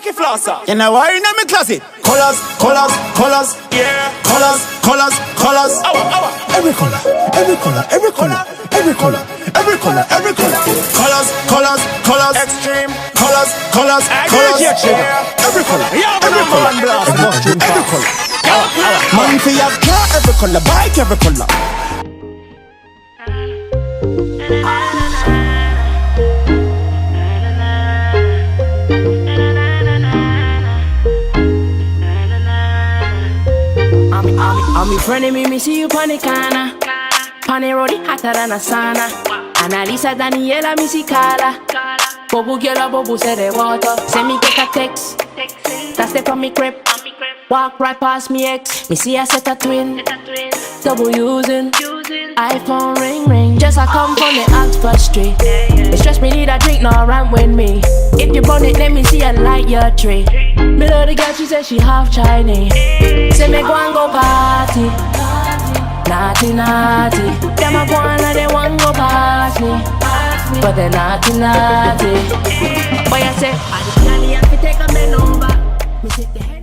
Cocky flosser. You know why in my closet? Colors, colors, colors. Yeah. Colors, colors, colors. Every color, every color, every color, every color, every color, every color. Colors, colors, colors. Extreme. Colors, colors, colors. Every color, every color, every color. Man for your car, every color. Bike, every color. I'm in front of me see you on the corner. On the road, hotter than a sauna. Annalisa, Daniela, me see Carla. Bobu girl, Bobu say they water. Send me get a text. That's the from me crib. Walk right past me ex. Me see a set a twin. Double using. iPhone ring. Just I come from the Oxford Street. It's just me need a drink, no rant with me. If you burn it, let me see a light your tree. Me love the girl, she said she half Chinese. Say me go and go party. Naughty, naughty. Them a go and they want go past me. But they naughty, naughty. Boy I say, I just can't have to take a man over. Me sit there.